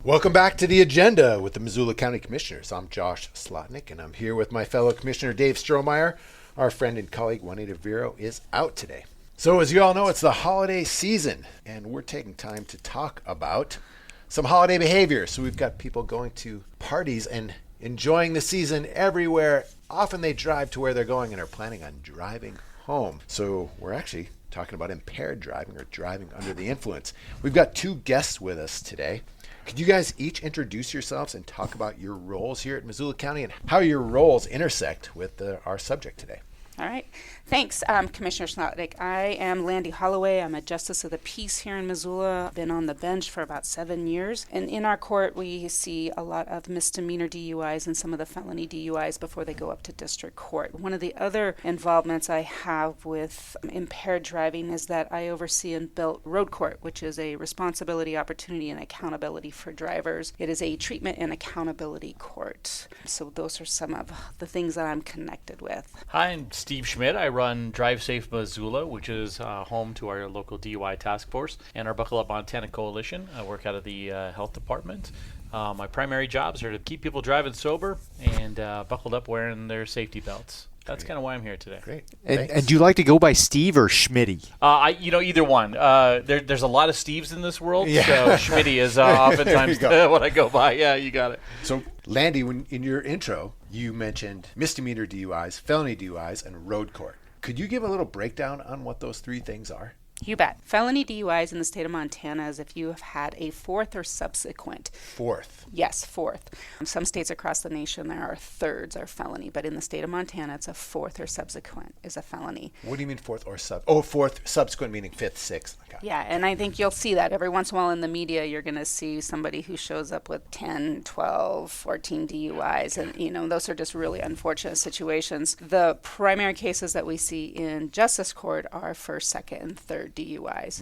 Welcome back to the agenda with the Missoula County Commissioners. I'm Josh Slotnick, and I'm here with my fellow Commissioner Dave Strohmeyer. Our friend and colleague Juanita Vero is out today. So as you all know, it's the holiday season, and we're taking time to talk about some holiday behavior. So we've got people going to parties and enjoying the season everywhere. Often they drive to where they're going and are planning on driving home. So we're actually talking about impaired driving or driving under the influence. We've got two guests with us today. Could you guys each introduce yourselves and talk about your roles here at Missoula County and how your roles intersect with our subject today? All right. Thanks, Commissioner Slotnick. I am Landee Holloway. I'm a Justice of the Peace here in Missoula. I've been on the bench for about 7 years. And in our court, we see a lot of misdemeanor DUIs and some of the felony DUIs before they go up to district court. One of the other involvements I have with impaired driving is that I oversee and built Road Court, which is a responsibility, opportunity, and accountability for drivers. It is a treatment and accountability court. So those are some of the things that I'm connected with. Hi, I'm Steve Schmidt. I run Drive Safe Missoula, which is home to our local DUI task force and our Buckle Up Montana Coalition. I work out of the health department. My primary jobs are to keep people driving sober and buckled up wearing their safety belts. That's kind of why I'm here today. Great. And do you like to go by Steve or Schmitty? Either one. There's a lot of Steves in this world, so Schmitty is oftentimes what I go by. Yeah, you got it. So, Landee, when in your intro, you mentioned misdemeanor DUIs, felony DUIs, and road court. Could you give a little breakdown on what those three things are? You bet. Felony DUIs in the state of Montana is if you have had a fourth or subsequent. Fourth. Yes, fourth. In some states across the nation, there are thirds are felony, but in the state of Montana, it's a fourth or subsequent is a felony. What do you mean fourth or sub? Oh, fourth, subsequent meaning fifth, sixth. Okay. Yeah, and I think you'll see that every once in a while in the media, you're going to see somebody who shows up with 10, 12, 14 DUIs, and those are just really unfortunate situations. The primary cases that we see in justice court are first, second, and third DUIs.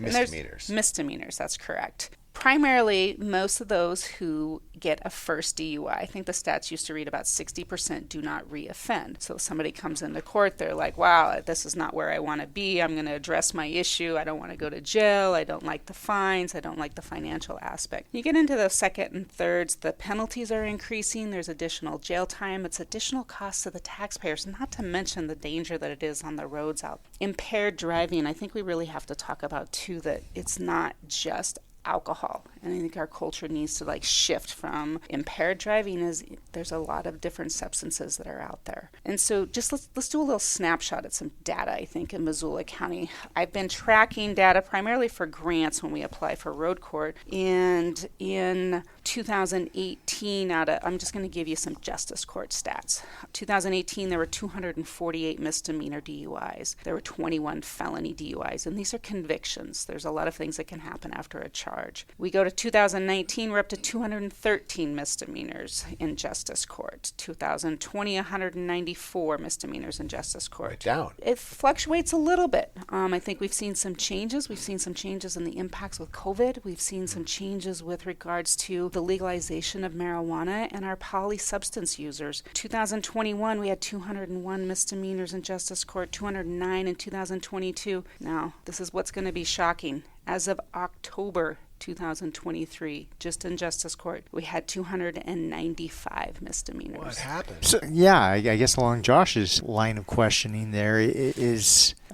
Misdemeanors, that's correct. Primarily, most of those who get a first DUI, I think the stats used to read about 60% do not reoffend. So if somebody comes into court, they're like, wow, this is not where I want to be. I'm going to address my issue. I don't want to go to jail. I don't like the fines. I don't like the financial aspect. You get into the second and thirds, the penalties are increasing. There's additional jail time. It's additional costs to the taxpayers, not to mention the danger that it is on the roads out. Impaired driving, I think we really have to talk about, too, that it's not just alcohol. And I think our culture needs to shift from impaired driving is there's a lot of different substances that are out there. And so just let's do a little snapshot at some data, I think, in Missoula County. I've been tracking data primarily for grants when we apply for road court. And in 2018, I'm just going to give you some justice court stats. 2018, there were 248 misdemeanor DUIs. There were 21 felony DUIs. And these are convictions. There's a lot of things that can happen after a charge. We go to 2019, we're up to 213 misdemeanors in justice court. 2020, 194 misdemeanors in justice court. Right down. It fluctuates a little bit. I think we've seen some changes. We've seen some changes in the impacts with COVID. We've seen some changes with regards to the legalization of marijuana and our polysubstance users. 2021, we had 201 misdemeanors in justice court, 209 in 2022. Now, this is what's going to be shocking. As of October 2023, just in justice court, we had 295 misdemeanors. What happened? So, yeah, I guess along Josh's line of questioning there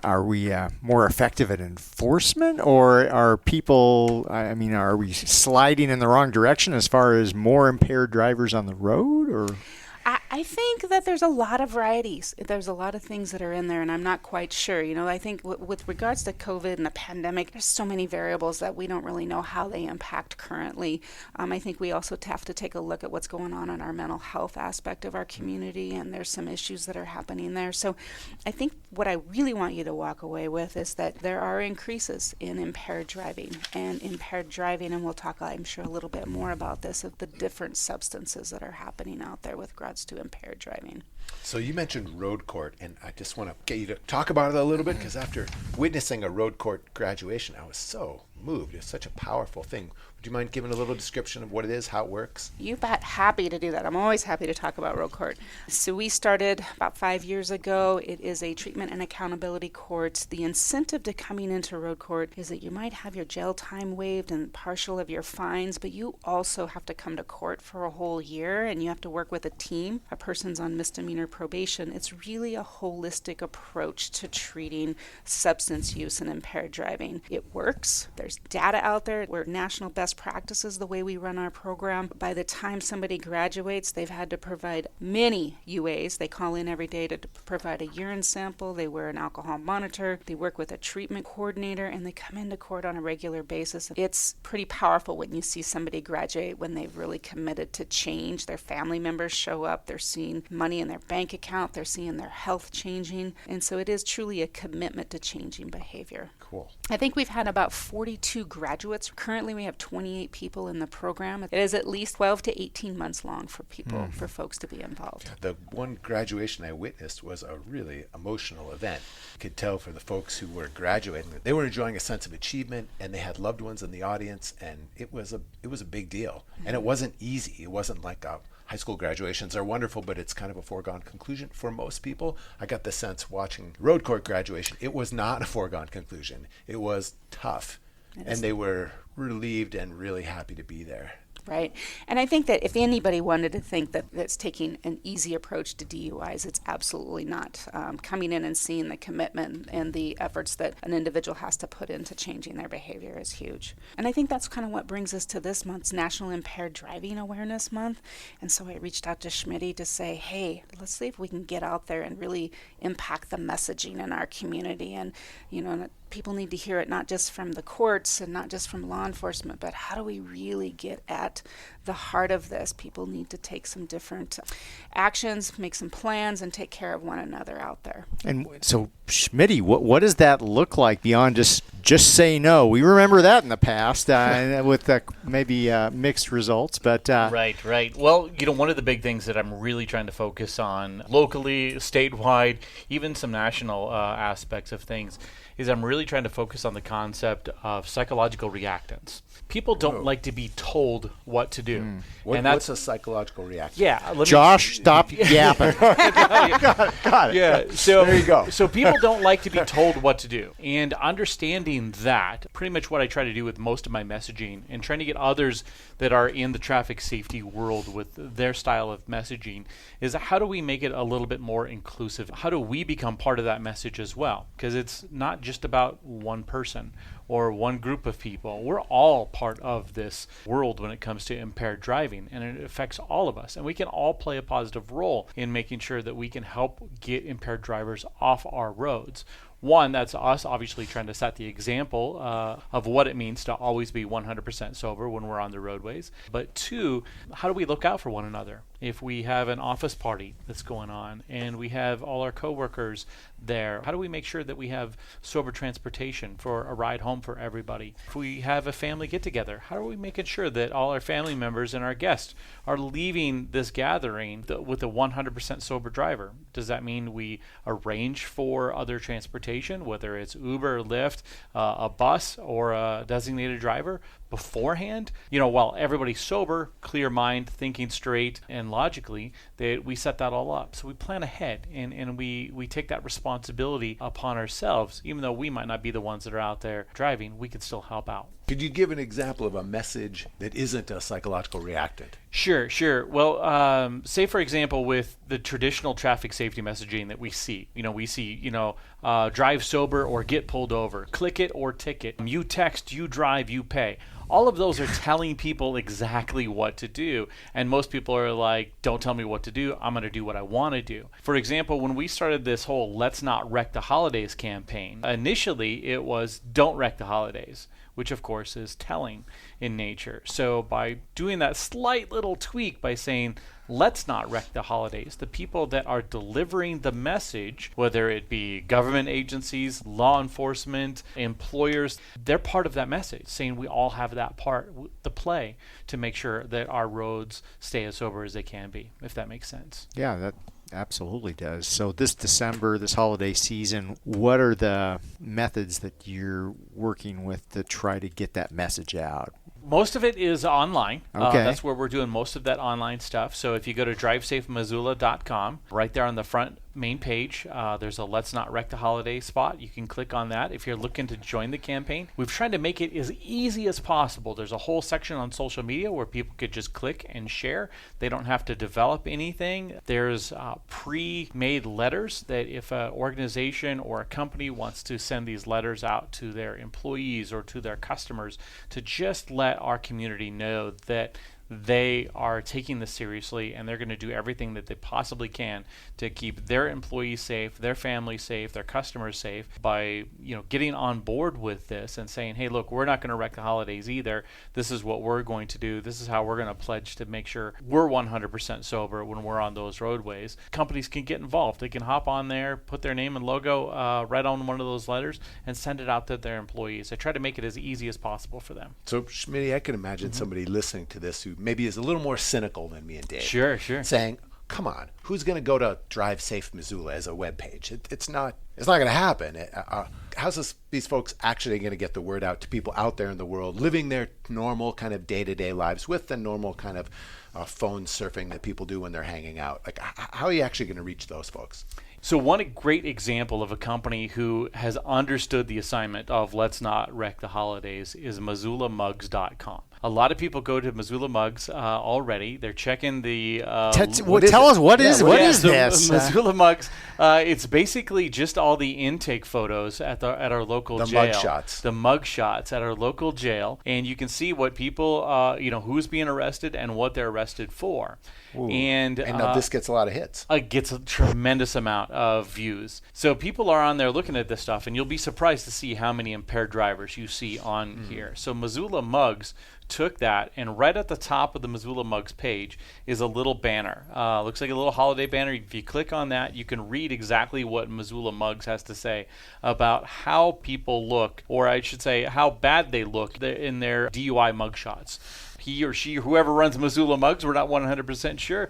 are we more effective at enforcement, or are people, are we sliding in the wrong direction as far as more impaired drivers on the road, or? I think that there's a lot of varieties. There's a lot of things that are in there, and I'm not quite sure. I think with regards to COVID and the pandemic, there's so many variables that we don't really know how they impact currently. I think we also have to take a look at what's going on in our mental health aspect of our community, and there's some issues that are happening there. So I think what I really want you to walk away with is that there are increases in impaired driving, and we'll talk, I'm sure, a little bit more about this, of the different substances that are happening out there with regards to impaired driving. So you mentioned road court, and I just want to get you to talk about it a little bit, because after witnessing a road court graduation, I was so moved. It's such a powerful thing. Would you mind giving a little description of what it is, how it works? You bet. Happy to do that. I'm always happy to talk about road court. So we started about 5 years ago. It is a treatment and accountability court. The incentive to coming into road court is that you might have your jail time waived and partial of your fines, but you also have to come to court for a whole year, and you have to work with a team. A person's on misdemeanor probation. It's really a holistic approach to treating substance use and impaired driving. It works. There's data out there. We're national best practices the way we run our program. By the time somebody graduates, they've had to provide many UAs. They call in every day to provide a urine sample. They wear an alcohol monitor. They work with a treatment coordinator, and they come into court on a regular basis. It's pretty powerful when you see somebody graduate, when they've really committed to change. Their family members show up. They're seeing money in their bank account. They're seeing their health changing. And so it is truly a commitment to changing behavior. Cool. I think we've had about 42 graduates. Currently, we have 28 people in the program. It is at least 12 to 18 months long for people, for folks to be involved. The one graduation I witnessed was a really emotional event. You could tell for the folks who were graduating, they were enjoying a sense of achievement, and they had loved ones in the audience, and it was a big deal. And it wasn't easy. It wasn't like high school graduations are wonderful, but it's kind of a foregone conclusion for most people. I got the sense watching road court graduation, it was not a foregone conclusion. It was tough, and they were relieved and really happy to be there. Right. And I think that if anybody wanted to think that that's taking an easy approach to DUIs, it's absolutely not. Coming in and seeing the commitment and the efforts that an individual has to put into changing their behavior is huge. And I think that's kind of what brings us to this month's National Impaired Driving Awareness Month. And so I reached out to Schmidt to say, hey, let's see if we can get out there and really impact the messaging in our community. And, people need to hear it not just from the courts and not just from law enforcement, but how do we really get at the heart of this? People need to take some different actions, make some plans, and take care of one another out there. And so, Schmitty, what does that look like beyond just say no? We remember that in the past with maybe mixed results, but Right. Well, one of the big things that I'm really trying to focus on locally, statewide, even some national aspects of things, is I'm really trying to focus on the concept of psychological reactance. People don't like to be told what to do. What's a psychological reaction? Yeah. Josh, stop yapping. Got it. Yeah. So there you go. So people don't like to be told what to do. And understanding that, pretty much what I try to do with most of my messaging and trying to get others that are in the traffic safety world with their style of messaging is how do we make it a little bit more inclusive? How do we become part of that message as well? Because it's not just about one person or one group of people. We're all part of this world when it comes to impaired driving, and it affects all of us. And we can all play a positive role in making sure that we can help get impaired drivers off our roads. One, that's us obviously trying to set the example of what it means to always be 100% sober when we're on the roadways. But two, how do we look out for one another? If we have an office party that's going on and we have all our coworkers there, how do we make sure that we have sober transportation for a ride home for everybody? If we have a family get-together, how are we making sure that all our family members and our guests are leaving this gathering with a 100% sober driver? Does that mean we arrange for other transportation, whether it's Uber, Lyft, a bus, or a designated driver beforehand? While everybody's sober, clear mind, thinking straight, and logically, that we set that all up. So we plan ahead, and we take that responsibility upon ourselves. Even though we might not be the ones that are out there driving, we could still help out. Could you give an example of a message that isn't a psychological reactant? Sure. Well, say for example, with the traditional traffic safety messaging that we see, drive sober or get pulled over, click it or ticket, you text, you drive, you pay. All of those are telling people exactly what to do. And most people are like, don't tell me what to do. I'm going to do what I want to do. For example, when we started this whole Let's Not Wreck the Holidays campaign, initially it was don't wreck the holidays, which of course is telling in nature. So by doing that slight little tweak by saying, let's not wreck the holidays, the people that are delivering the message, whether it be government agencies, law enforcement, employers, they're part of that message, saying we all have that part to play to make sure that our roads stay as sober as they can be, if that makes sense. Yeah, Absolutely does. So this December, this holiday season, what are the methods that you're working with to try to get that message out? Most of it is online. Okay. That's where we're doing most of that online stuff. So if you go to drivesafemissoula.com, right there on the front main page, there's a Let's Not Wreck the Holiday spot. You can click on that if you're looking to join the campaign. We've tried to make it as easy as possible. There's a whole section on social media where people could just click and share. They don't have to develop anything. There's pre-made letters that if an organization or a company wants to send these letters out to their employees or to their customers to just let our community know that they are taking this seriously and they're going to do everything that they possibly can to keep their employees safe, their families safe, their customers safe by, getting on board with this and saying, hey, look, we're not going to wreck the holidays either. This is what we're going to do. This is how we're going to pledge to make sure we're 100% sober when we're on those roadways. Companies can get involved. They can hop on there, put their name and logo right on one of those letters and send it out to their employees. I try to make it as easy as possible for them. So, Schmidt, I can imagine somebody listening to this who maybe is a little more cynical than me and Dave. Sure. Saying, come on, who's going to go to Drive Safe Missoula as a webpage? It's not going to happen. How's these folks actually going to get the word out to people out there in the world living their normal kind of day-to-day lives with the normal kind of phone surfing that people do when they're hanging out? Like, how are you actually going to reach those folks? So one great example of a company who has understood the assignment of Let's Not Wreck the Holidays is MissoulaMugs.com. A lot of people go to Missoula Mugs already. They're checking the... tell us, what is this? Missoula Mugs, it's basically just all the intake photos at our local jail. The mug shots at our local jail. And you can see what people, who's being arrested and what they're arrested for. Ooh. And now this gets a lot of hits. It gets a tremendous amount of views. So people are on there looking at this stuff, and you'll be surprised to see how many impaired drivers you see on here. So Missoula Mugs took that, and right at the top of the Missoula Mugs page is a little banner. Looks like a little holiday banner. If you click on that, you can read exactly what Missoula Mugs has to say about how people look, or I should say how bad they look in their DUI mugshots. He or she, whoever runs Missoula Mugs, we're not 100% sure,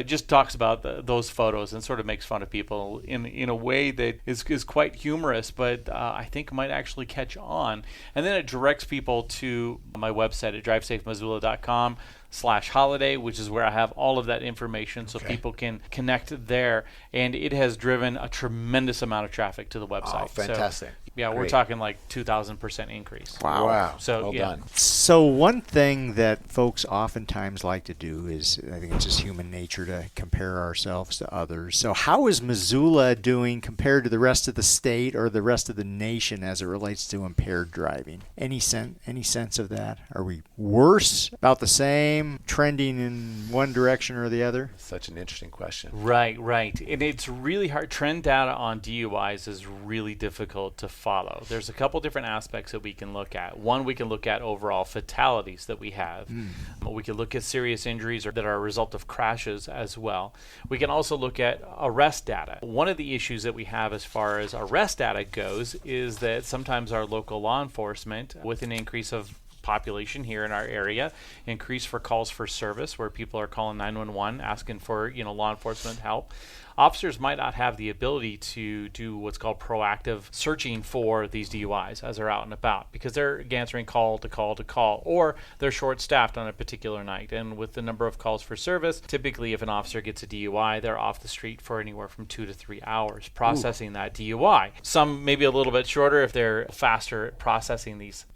just talks about those photos and sort of makes fun of people in a way that is quite humorous, but I think might actually catch on. And then it directs people to my website at drivesafemissoula.com/holiday, which is where I have all of that information so people can connect there. And it has driven a tremendous amount of traffic to the website. Oh, fantastic. So, we're talking like 2,000% increase. Wow. So, well done. So one thing that folks oftentimes like to do is, I think it's just human nature to compare ourselves to others. So how is Missoula doing compared to the rest of the state or the rest of the nation as it relates to impaired driving? Any sense of that? Are we worse, about the same, trending in one direction or the other? Such an interesting question. Right. And it's really hard. Trend data on DUIs is really difficult to follow. There's a couple different aspects that we can look at. One, we can look at overall fatalities that we have. We can look at serious injuries that are a result of crashes as well. We can also look at arrest data. One of the issues that we have as far as arrest data goes is that sometimes our local law enforcement, with an increase of population here in our area, increase for calls for service where people are calling 911 asking for law enforcement help. Officers might not have the ability to do what's called proactive searching for these DUIs as they're out and about because they're answering call to call to call, or they're short-staffed on a particular night. And with the number of calls for service, typically if an officer gets a DUI, they're off the street for anywhere from 2 to 3 hours processing that DUI. Some maybe a little bit shorter if they're faster at processing these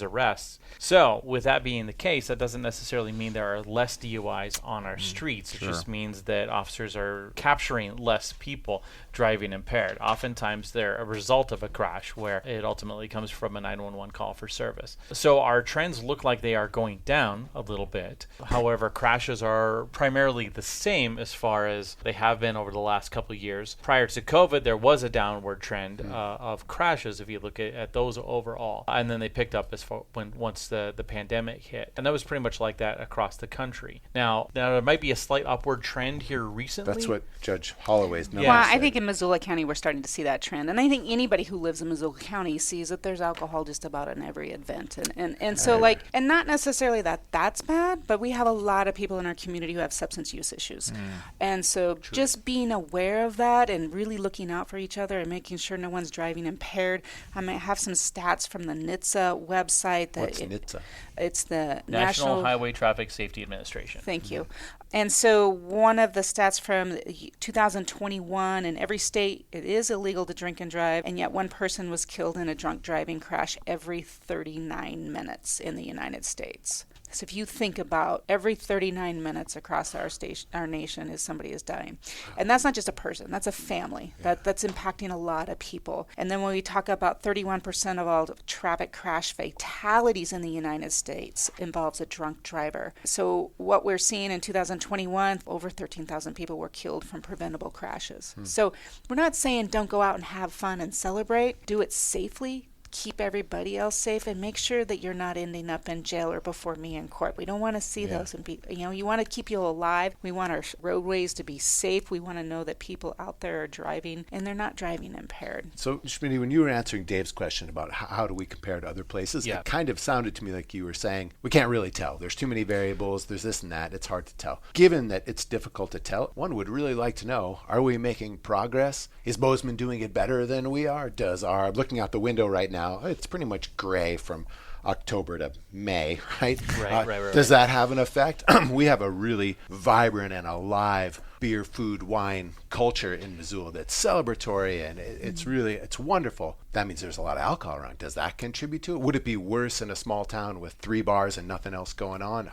arrests. So with that being the case, that doesn't necessarily mean there are less DUIs on our streets. It just means that officers are capturing less people driving impaired. Oftentimes they're a result of a crash where it ultimately comes from a 911 call for service. So our trends look like they are going down a little bit. However, crashes are primarily the same as far as they have been over the last couple of years. Prior to COVID, there was a downward trend of crashes if you look at those overall. And then they picked up once once the pandemic hit. And that was pretty much like that across the country. Now there might be a slight upward trend here recently. That's what Judge Holloway's numbers Well, said. I think in Missoula County we're starting to see that trend, and I think anybody who lives in Missoula County sees that there's alcohol just about in every event, and so like, and not necessarily that's bad, but we have a lot of people in our community who have substance use issues, and so just being aware of that and really looking out for each other and making sure no one's driving impaired. I might have some stats from the NHTSA website. What's NHTSA? It's the National Highway Traffic Safety Administration. Thank you. And so one of the stats from 2021, in every state, it is illegal to drink and drive, and yet one person was killed in a drunk driving crash every 39 minutes in the United States. So if you think about every 39 minutes across our nation is somebody is dying. And that's not just a person, that's a family. That's impacting a lot of people. And then when we talk about 31% of all traffic crash fatalities in the United States involves a drunk driver. So what we're seeing in 2021, over 13,000 people were killed from preventable crashes. So we're not saying don't go out and have fun and celebrate, do it safely. Keep everybody else safe and make sure that you're not ending up in jail or before me in court. We don't want to see those, and you want to keep you alive. We want our roadways to be safe. We want to know that people out there are driving and they're not driving impaired. So, Schmidt, when you were answering Dave's question about how do we compare to other places, it kind of sounded to me like you were saying, we can't really tell. There's too many variables. There's this and that. It's hard to tell. Given that it's difficult to tell, one would really like to know, are we making progress? Is Bozeman doing it better than we are? Looking out the window right now, it's pretty much gray from October to May, right? Right. Does that have an effect? We have a really vibrant and alive beer, food, wine culture in Missoula that's celebratory, and it's wonderful. That means there's a lot of alcohol around. Does that contribute to it? Would it be worse in a small town with 3 bars and nothing else going on?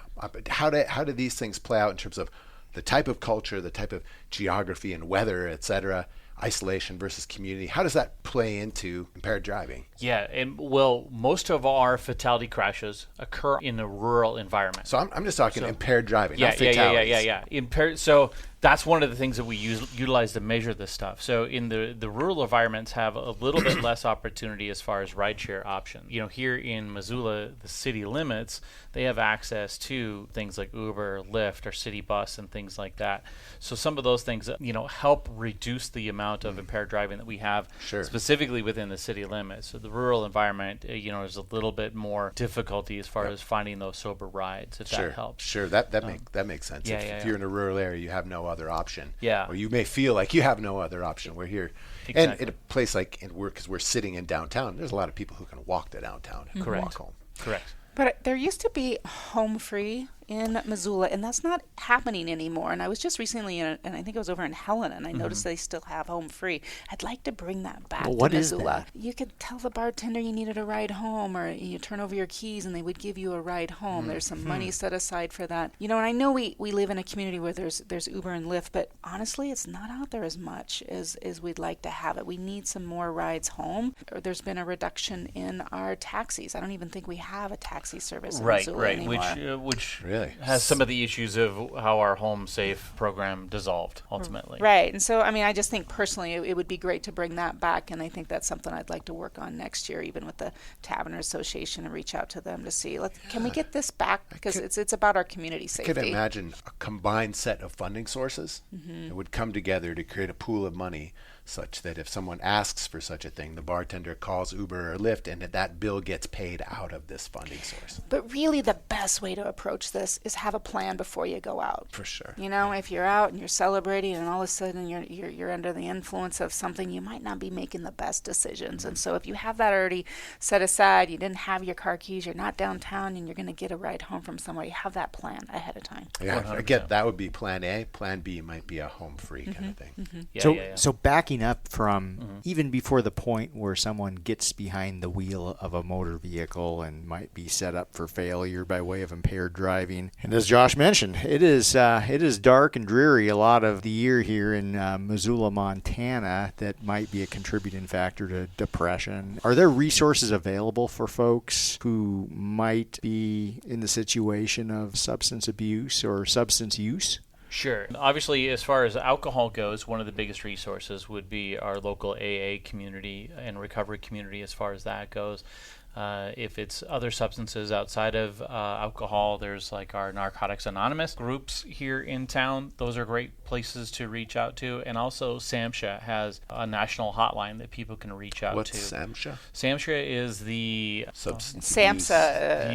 How do these things play out in terms of the type of culture, the type of geography and weather, et cetera? Isolation versus community. How does that play into impaired driving? Yeah, and well, most of our fatality crashes occur in a rural environment. So I'm just talking impaired driving, not fatalities. Yeah. Impaired. So that's one of the things that we utilize to measure this stuff. So in the rural environments have a little bit less opportunity as far as rideshare options. Here in Missoula, the city limits, they have access to things like Uber, Lyft, or city bus and things like that. So some of those things, help reduce the amount of impaired driving that we have specifically within the city limits. So the rural environment, there's a little bit more difficulty as far as finding those sober rides, if that helps. Sure, that makes sense. If you're in a rural area, you have no other option. Yeah. Or you may feel like you have no other option. We're here. Exactly. And in a place like because we're sitting in downtown, there's a lot of people who can walk to downtown and walk home. Correct. But there used to be home free in Missoula, and that's not happening anymore. And I was just recently and I think it was over in Helena, and I noticed they still have home free. I'd like to bring that back to Missoula. You could tell the bartender you needed a ride home, or you turn over your keys and they would give you a ride home. There's some money set aside for that. And I know we live in a community where there's Uber and Lyft, but honestly, it's not out there as much as we'd like to have it. We need some more rides home. There's been a reduction in our taxis. I don't even think we have a taxi service in Missoula anymore. Which Really? Has some of the issues of how our Home Safe program dissolved ultimately. Right. And so, I just think personally it would be great to bring that back, and I think that's something I'd like to work on next year, even with the Tavern Association, and reach out to them to see, can we get this back? Because it's about our community safety. I could imagine a combined set of funding sources that would come together to create a pool of money such that if someone asks for such a thing, the bartender calls Uber or Lyft, and that bill gets paid out of this funding source. But really the best way to approach this is have a plan before you go out. For sure. If you're out and you're celebrating and all of a sudden you're under the influence of something, you might not be making the best decisions. And so if you have that already set aside, you didn't have your car keys, you're not downtown, and you're going to get a ride home from somewhere, you have that plan ahead of time. Yeah, 100%. I get that would be plan A. Plan B might be a home free kind of thing. So backing up from even before the point where someone gets behind the wheel of a motor vehicle and might be set up for failure by way of impaired driving. And as Josh mentioned, it is dark and dreary a lot of the year here in Missoula, Montana, that might be a contributing factor to depression. Are there resources available for folks who might be in the situation of substance abuse or substance use? Sure. Obviously, as far as alcohol goes, one of the biggest resources would be our local AA community and recovery community as far as that goes. If it's other substances outside of alcohol, there's like our Narcotics Anonymous groups here in town. Those are great places to reach out to. And also SAMHSA has a national hotline that people can reach out What's to. SAMHSA? SAMHSA is the Substance SAMHSA,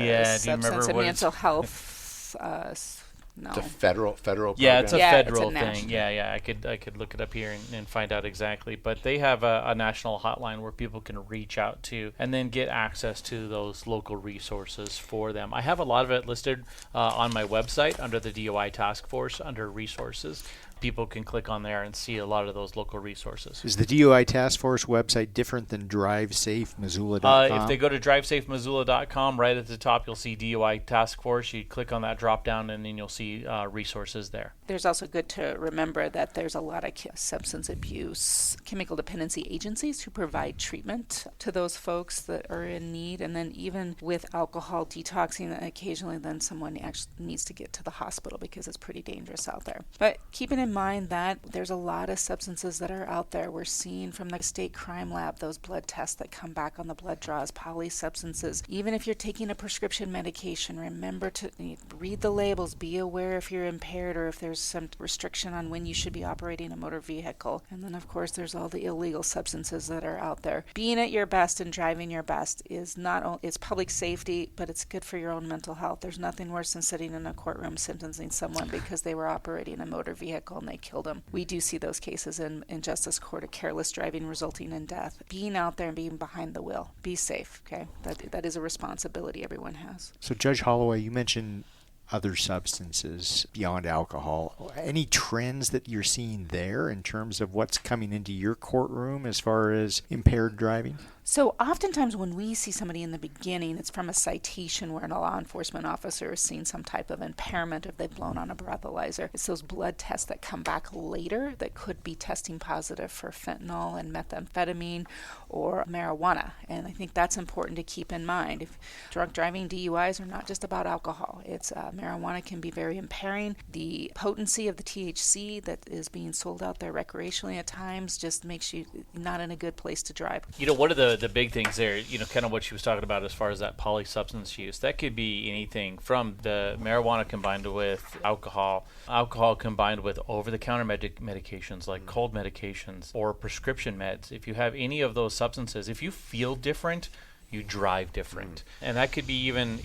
Yeah, do you remember Substance and what Mental it's- Health. No. It's a federal program. Yeah, it's a Yeah, it's a federal national. thing. Yeah. I could look it up here and find out exactly. But they have a national hotline where people can reach out to and then get access to those local resources for them. I have a lot of it listed on my website under the DUI task force under resources. People can click on there and see a lot of those local resources. Is the DUI Task Force website different than DriveSafeMissoula.com? If they go to drivesafemissoula.com, right at the top you'll see DUI Task Force. You click on that drop down and then you'll see resources there. There's also good to remember that there's a lot of substance abuse, chemical dependency agencies who provide treatment to those folks that are in need. And then even with alcohol detoxing, occasionally then someone actually needs to get to the hospital because it's pretty dangerous out there. But keeping in mind that there's a lot of substances that are out there. We're seeing from the state crime lab those blood tests that come back on the blood draws, polysubstances. Even if you're taking a prescription medication, remember to read the labels, be aware if you're impaired or if there's some restriction on when you should be operating a motor vehicle. And then of course there's all the illegal substances that are out there. Being at your best and driving your best is not only it's public safety, but it's good for your own mental health. There's nothing worse than sitting in a courtroom sentencing someone because they were operating a motor vehicle and they killed them. We do see those cases in justice court of careless driving resulting in death. Being out there and being behind the wheel. Be safe, okay? That is a responsibility everyone has. So Judge Holloway, you mentioned other substances beyond alcohol. Any trends that you're seeing there in terms of what's coming into your courtroom as far as impaired driving? So oftentimes when we see somebody in the beginning, it's from a citation where a law enforcement officer has seen some type of impairment if they've blown on a breathalyzer. It's those blood tests that come back later that could be testing positive for fentanyl and methamphetamine or marijuana. And I think that's important to keep in mind. If drunk driving DUIs are not just about alcohol. It's marijuana can be very impairing. The potency of the THC that is being sold out there recreationally at times just makes you not in a good place to drive. You know, one of the big things there, kind of what she was talking about as far as that polysubstance use, that could be anything from the marijuana combined with alcohol combined with over-the-counter medications like cold medications or prescription meds. If you have any of those substances, if you feel different, you drive different. And that could be even,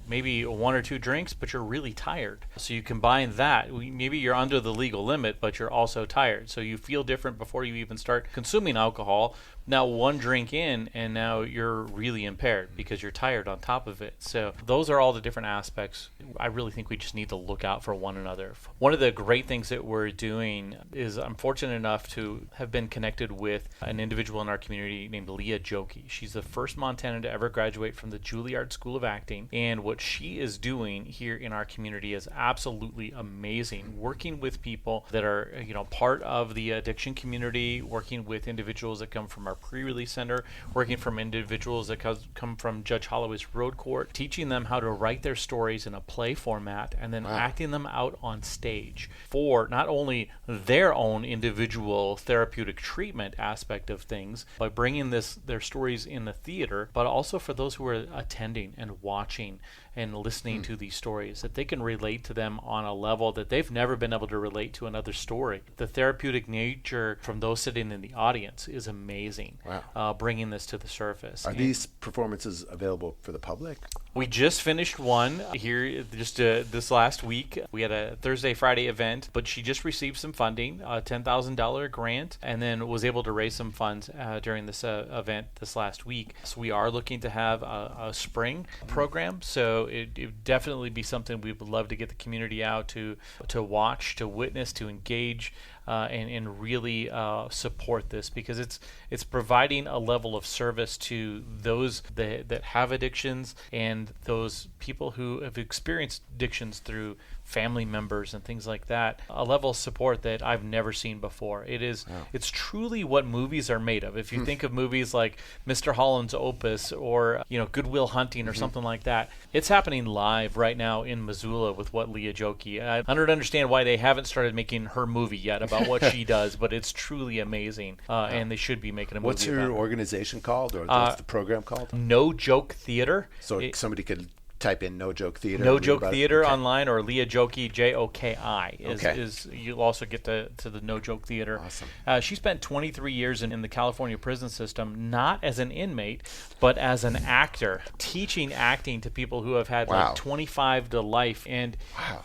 maybe one or two drinks, but you're really tired. So you combine that. Maybe you're under the legal limit, but you're also tired. So you feel different before you even start consuming alcohol. Now one drink in, and now you're really impaired because you're tired on top of it. So those are all the different aspects. I really think we just need to look out for one another. One of the great things that we're doing is I'm fortunate enough to have been connected with an individual in our community named Leah Jokey. She's the first Montanan to ever graduate from the Juilliard School of Acting. And what she is doing here in our community is absolutely amazing. Working with people that are, part of the addiction community, working with individuals that come from our pre-release center, working from individuals that come from Judge Holloway's road court, teaching them how to write their stories in a play format and then acting them out on stage for not only their own individual therapeutic treatment aspect of things by bringing their stories in the theater, but also for those who are attending and watching and listening to these stories, that they can relate to them on a level that they've never been able to relate to another story. The therapeutic nature from those sitting in the audience is amazing. Wow. Bringing this to the surface. Are these performances available for the public? We just finished one here just this last week. We had a Thursday, Friday event, but she just received some funding, a $10,000 grant, and then was able to raise some funds during this event this last week. So we are looking to have a spring program. So it would definitely be something we would love to get the community out to watch, to witness, to engage. and really support this, because it's providing a level of service to those that have addictions and those people who have experienced addictions through family members and things like that, a level of support that I've never seen before. It's truly what movies are made of. If you think of movies like Mr. Holland's Opus or Good Will Hunting or something like that, it's happening live right now in Missoula with what Leah Jokey. I don't understand why they haven't started making her movie yet about what she does, but it's truly amazing, and they should be making a movie. What's your organization called, or what's the program called? No Joke Theater. So somebody could type in No Joke Theater. No Joke Theater online, or Leah Jokey, Joki is you'll also get to the No Joke Theater. Awesome. She spent 23 years in the California prison system, not as an inmate, but as an actor, teaching acting to people who have had like 25 to life, and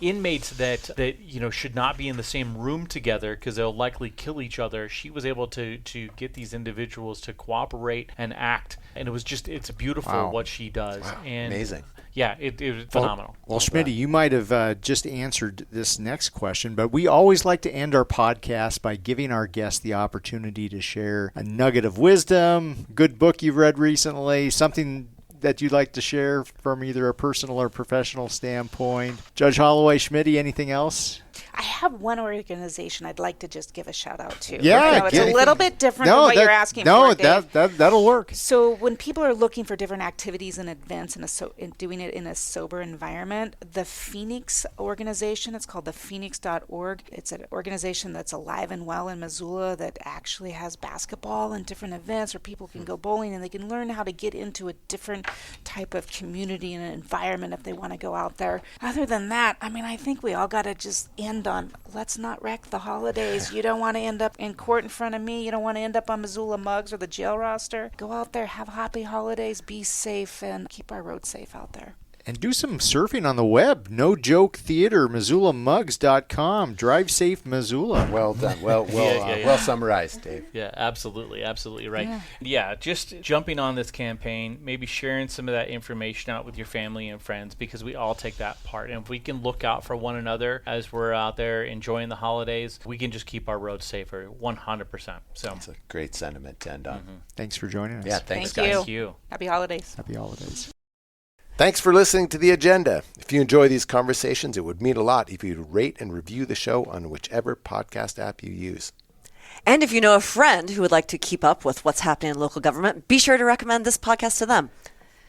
inmates that should not be in the same room together because they'll likely kill each other. She was able to get these individuals to cooperate and act, and it's beautiful what she does. And amazing. Yeah, it was phenomenal. Well, Schmidt, you might have just answered this next question, but we always like to end our podcast by giving our guests the opportunity to share a nugget of wisdom, good book you've read recently, something that you'd like to share from either a personal or professional standpoint. Judge Holloway, Schmidt, anything else? I have one organization I'd like to just give a shout out to. Yeah, it's a little bit different from what you're asking for, Dave. That'll work. So when people are looking for different activities and events in doing it in a sober environment, the Phoenix organization, it's called the Phoenix.org. It's an organization that's alive and well in Missoula that actually has basketball and different events where people can go bowling and they can learn how to get into a different type of community and an environment if they want to go out there. Other than that, I think we all got to just end on, let's not wreck the holidays. You don't want to end up in court in front of me. You don't want to end up on Missoula Mugs or the jail roster. Go out there, have happy holidays, be safe, and keep our roads safe out there. And do some surfing on the web. No Joke Theater, MissoulaMugs.com. Drive safe, Missoula. Well done. Well summarized, Dave. Yeah, absolutely right. Yeah, just jumping on this campaign, maybe sharing some of that information out with your family and friends, because we all take that part. And if we can look out for one another as we're out there enjoying the holidays, we can just keep our roads safer 100%. So that's a great sentiment to end on. Thanks for joining us. Yeah, thanks, guys. Thank you. Happy holidays. Happy holidays. Thanks for listening to The Agenda. If you enjoy these conversations, it would mean a lot if you'd rate and review the show on whichever podcast app you use. And if you know a friend who would like to keep up with what's happening in local government, be sure to recommend this podcast to them.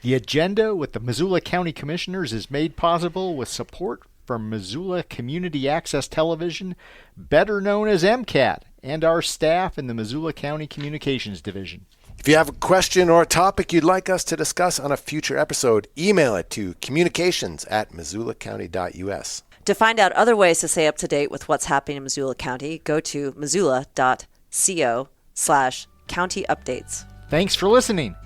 The Agenda with the Missoula County Commissioners is made possible with support from Missoula Community Access Television, better known as MCAT, and our staff in the Missoula County Communications Division. If you have a question or a topic you'd like us to discuss on a future episode, email it to communications@missoulacounty.us. To find out other ways to stay up to date with what's happening in Missoula County, go to missoula.co/county updates. Thanks for listening.